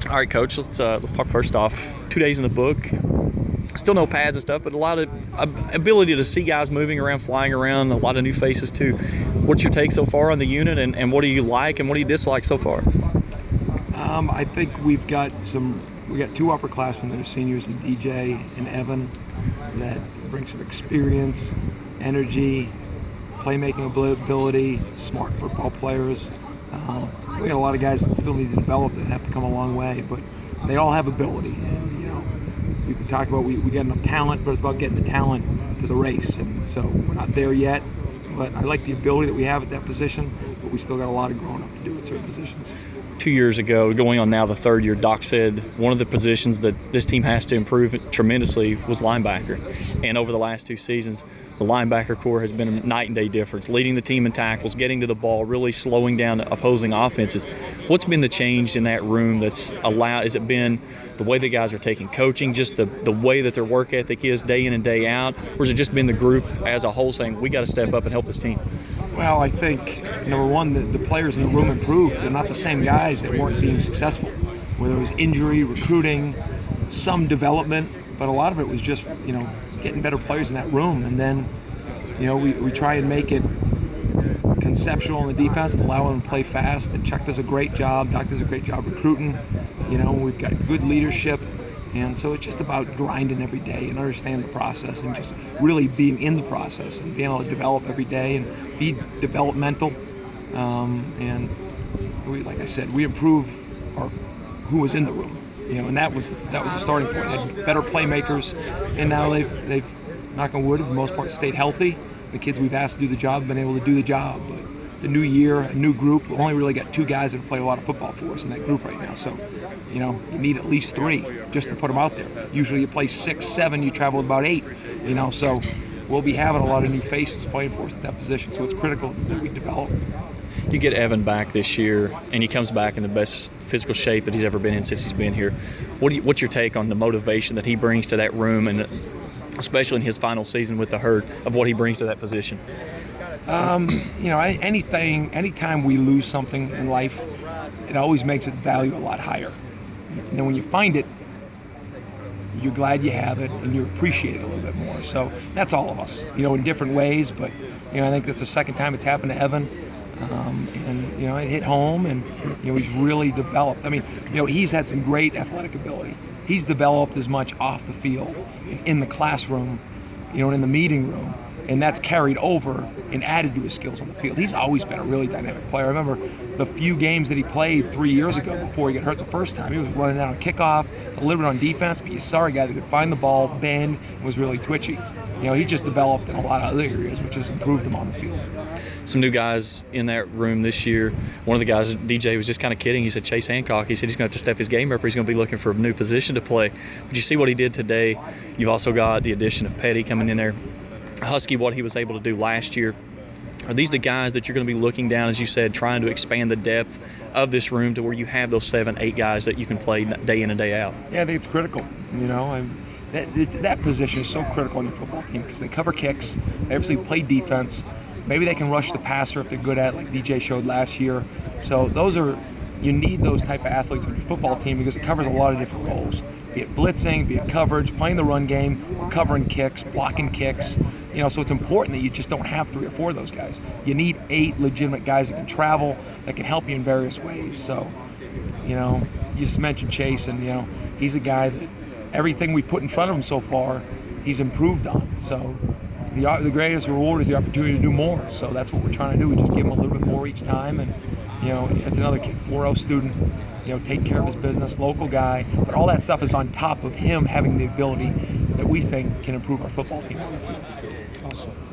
All right, Coach. Let's talk first off. 2 days in the book. Still no pads and stuff, but a lot of ability to see guys moving around, flying around. A lot of new faces too. What's your take so far on the unit, and what do you like and what do you dislike so far? I think we got two upperclassmen that are seniors, in DJ and Evan, that bring some experience, energy, playmaking ability, smart football players. We got a lot of guys that still need to develop that have to come a long way, but they all have ability. And we've been talking about we got enough talent, but it's about getting the talent to the race. And so we're not there yet, but I like the ability that we have at that position, but we still got a lot of growing up to do at certain positions. 2 years ago, going on now the third year, Doc said one of the positions that this team has to improve tremendously was linebacker. And over the last 2 seasons, the linebacker core has been a night and day difference, leading the team in tackles, getting to the ball, really slowing down opposing offenses. What's been the change in that room that's allowed? Has it been the way the guys are taking coaching, just the way that their work ethic is day in and day out, or has it just been the group as a whole saying, we got to step up and help this team? Well, I think, number one, the players in the room improved. They're not the same guys that weren't being successful. Whether it was injury, recruiting, some development, but a lot of it was just, getting better players in that room. And then, we try and make it conceptual on the defense to allow them to play fast. And Chuck does a great job. Doc does a great job recruiting. We've got good leadership. And so it's just about grinding every day and understanding the process and just really being in the process and being able to develop every day and be developmental. Like I said, we improve who was in the room, and that was the starting point. They had better playmakers, and now they've knock on wood, for the most part, stayed healthy. The kids we've asked to do the job have been able to do the job. But it's a new year, a new group. We've only really got 2 guys that play a lot of football for us in that group right now. So, you need at least 3 just to put them out there. Usually you play 6, 7, you travel with about 8, So we'll be having a lot of new faces playing for us at that position. So it's critical that we develop. You get Evan back this year, and he comes back in the best physical shape that he's ever been in since he's been here. What's your take on the motivation that he brings to that room, and especially in his final season with the Herd, of what he brings to that position? Anytime we lose something in life, it always makes its value a lot higher. And then when you find it, you're glad you have it and you appreciate it a little bit more. So that's all of us, in different ways. But, I think that's the second time it's happened to Evan. It hit home, and, he's really developed. He's had some great athletic ability. He's developed as much off the field, in the classroom, and in the meeting room. And that's carried over and added to his skills on the field. He's always been a really dynamic player. I remember the few games that he played 3 years ago before he got hurt the first time. He was running out on kickoff, a little bit on defense, but you saw a guy that could find the ball, bend, and was really twitchy. He just developed in a lot of other areas, which has improved him on the field. Some new guys in that room this year. One of the guys, DJ, was just kind of kidding. He said Chase Hancock. He said he's going to have to step his game up, or he's going to be looking for a new position to play. But you see what he did today. You've also got the addition of Petty coming in there. Husky, what he was able to do last year. Are these the guys that you're going to be looking down, as you said, trying to expand the depth of this room to where you have those 7, 8 guys that you can play day in and day out? Yeah, I think it's critical. That position is so critical on your football team because they cover kicks, they obviously play defense. Maybe they can rush the passer if they're good at it, like DJ showed last year. So you need those type of athletes on your football team because it covers a lot of different roles. Be it blitzing, be it coverage, playing the run game, or covering kicks, blocking kicks. So it's important that you just don't have 3 or 4 of those guys. You need 8 legitimate guys that can travel, that can help you in various ways. So, you just mentioned Chase, and, he's a guy that everything we put in front of him so far, he's improved on. So the greatest reward is the opportunity to do more. So that's what we're trying to do. We just give him a little bit more each time. And, it's another kid, 4.0 student, take care of his business, local guy. But all that stuff is on top of him having the ability that we think can improve our football team on the field.